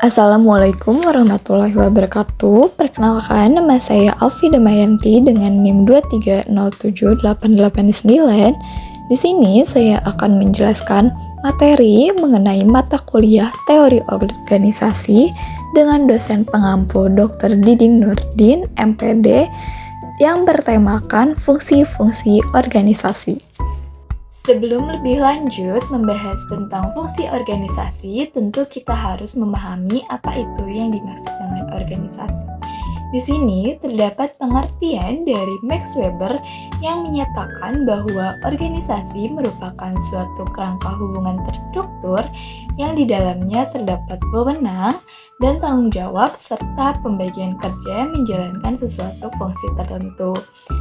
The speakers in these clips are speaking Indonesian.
Assalamualaikum warahmatullahi wabarakatuh. Perkenalkan, nama saya Alfi Damayanti dengan NIM 2307889. Di sini saya akan menjelaskan materi mengenai mata kuliah Teori Organisasi dengan dosen pengampu Dr. Diding Nurdin, MPD, yang bertemakan fungsi-fungsi organisasi. Sebelum lebih lanjut membahas tentang fungsi organisasi, tentu kita harus memahami apa itu yang dimaksud dengan organisasi. Di sini terdapat pengertian dari Max Weber yang menyatakan bahwa organisasi merupakan suatu kerangka hubungan terstruktur yang di dalamnya terdapat wewenang dan tanggung jawab serta pembagian kerja menjalankan sesuatu fungsi tertentu.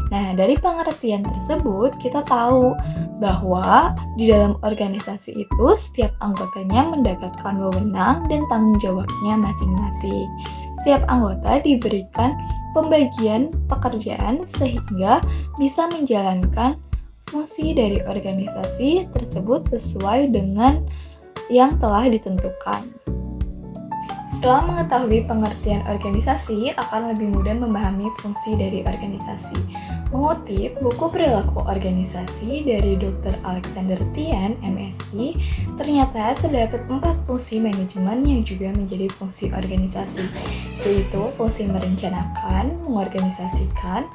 Nah, dari pengertian tersebut kita tahu bahwa di dalam organisasi itu setiap anggotanya mendapatkan wewenang dan tanggung jawabnya masing-masing. Setiap anggota diberikan pembagian pekerjaan sehingga bisa menjalankan fungsi dari organisasi tersebut sesuai dengan yang telah ditentukan. Setelah mengetahui pengertian organisasi, akan lebih mudah memahami fungsi dari organisasi. Mengutip buku Perilaku Organisasi dari Dr. Alexander Tian, MSI, ternyata terdapat 4 fungsi manajemen yang juga menjadi fungsi organisasi, yaitu fungsi merencanakan, mengorganisasikan,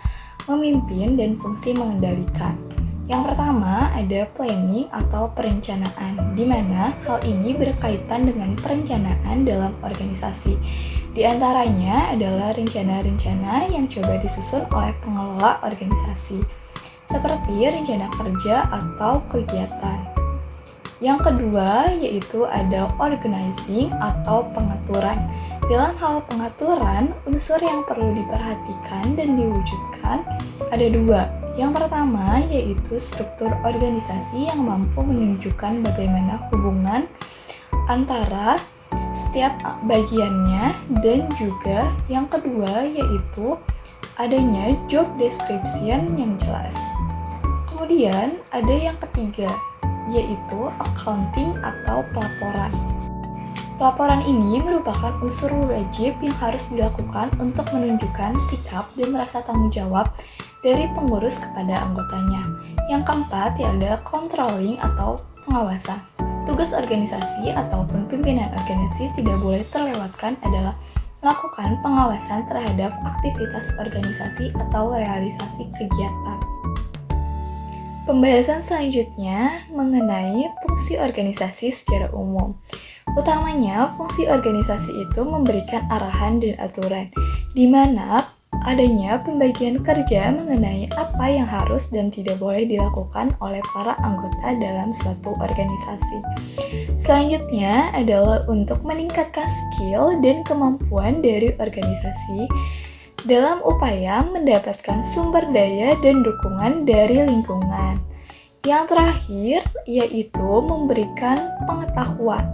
memimpin, dan fungsi mengendalikan. Yang pertama ada planning atau perencanaan, di mana hal ini berkaitan dengan perencanaan dalam organisasi. Di antaranya adalah rencana-rencana yang coba disusun oleh pengelola organisasi, seperti rencana kerja atau kegiatan. Yang kedua yaitu ada organizing atau pengaturan. Dalam hal pengaturan, unsur yang perlu diperhatikan dan diwujudkan ada 2. Yang pertama yaitu struktur organisasi yang mampu menunjukkan bagaimana hubungan antara setiap bagiannya, dan juga yang kedua yaitu adanya job description yang jelas. Kemudian ada yang ketiga yaitu accounting atau pelaporan. Pelaporan ini merupakan unsur wajib yang harus dilakukan untuk menunjukkan sikap dan rasa tanggung jawab dari pengurus kepada anggotanya. Yang keempat yaitu controlling atau pengawasan. Tugas organisasi ataupun pimpinan organisasi tidak boleh terlewatkan adalah melakukan pengawasan terhadap aktivitas organisasi atau realisasi kegiatan. Pembahasan selanjutnya mengenai fungsi organisasi secara umum. Utamanya, fungsi organisasi itu memberikan arahan dan aturan, di mana adanya pembagian kerja mengenai apa yang harus dan tidak boleh dilakukan oleh para anggota dalam suatu organisasi. Selanjutnya adalah untuk meningkatkan skill dan kemampuan dari organisasi dalam upaya mendapatkan sumber daya dan dukungan dari lingkungan. Yang terakhir yaitu memberikan pengetahuan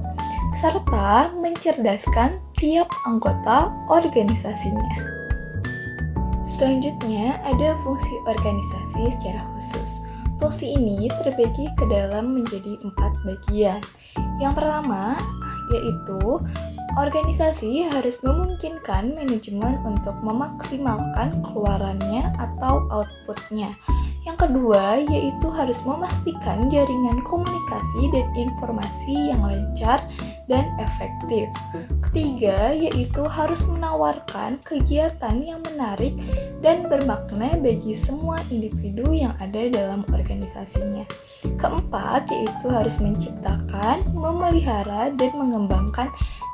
serta mencerdaskan tiap anggota organisasinya. Selanjutnya ada fungsi organisasi secara khusus. Fungsi ini terbagi ke dalam menjadi 4 bagian. Yang pertama yaitu organisasi harus memungkinkan manajemen untuk memaksimalkan keluarannya atau outputnya. Yang kedua yaitu harus memastikan jaringan komunikasi dan informasi yang lancar dan efektif. Ketiga yaitu harus menawarkan kegiatan yang menarik dan bermakna bagi semua individu yang ada dalam organisasinya. Keempat yaitu harus menciptakan, memelihara, dan mengembangkan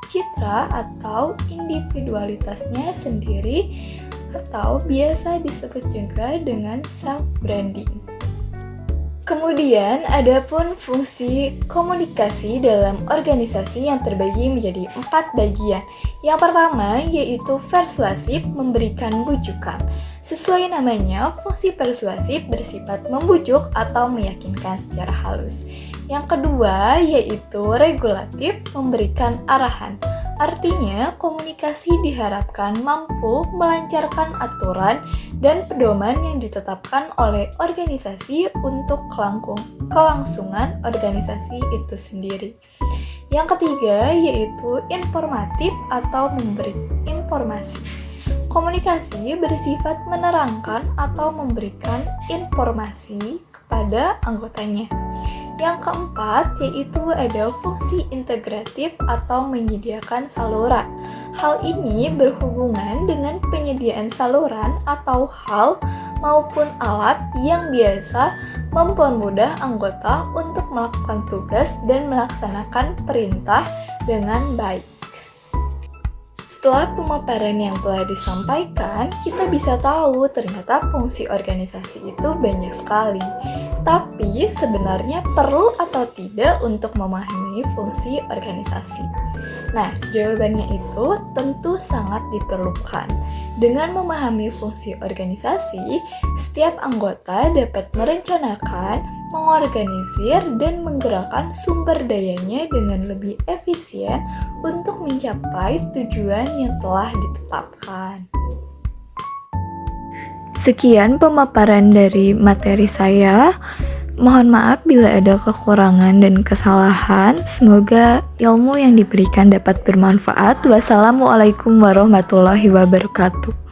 citra atau individualitasnya sendiri, atau biasa disebut juga dengan self-branding. Kemudian ada pun fungsi komunikasi dalam organisasi yang terbagi menjadi 4 bagian. Yang pertama yaitu persuasif, memberikan bujukan. Sesuai namanya, fungsi persuasif bersifat membujuk atau meyakinkan secara halus. Yang kedua yaitu regulatif, memberikan arahan. Artinya, komunikasi diharapkan mampu melancarkan aturan dan pedoman yang ditetapkan oleh organisasi untuk kelangsungan organisasi itu sendiri. Yang ketiga yaitu informatif atau memberi informasi. Komunikasi bersifat menerangkan atau memberikan informasi kepada anggotanya. Yang keempat yaitu ada fungsi integratif atau menyediakan saluran. Hal ini berhubungan dengan penyediaan saluran atau hal maupun alat yang biasa mempermudah anggota untuk melakukan tugas dan melaksanakan perintah dengan baik. Setelah pemaparan yang telah disampaikan, kita bisa tahu ternyata fungsi organisasi itu banyak sekali. Tapi sebenarnya perlu atau tidak untuk memahami fungsi organisasi? Nah, jawabannya itu tentu sangat diperlukan. Dengan memahami fungsi organisasi, setiap anggota dapat merencanakan, mengorganisir, dan menggerakkan sumber dayanya dengan lebih efisien untuk mencapai tujuan yang telah ditetapkan. Sekian pemaparan dari materi saya. Mohon maaf bila ada kekurangan dan kesalahan. Semoga ilmu yang diberikan dapat bermanfaat. Wassalamualaikum warahmatullahi wabarakatuh.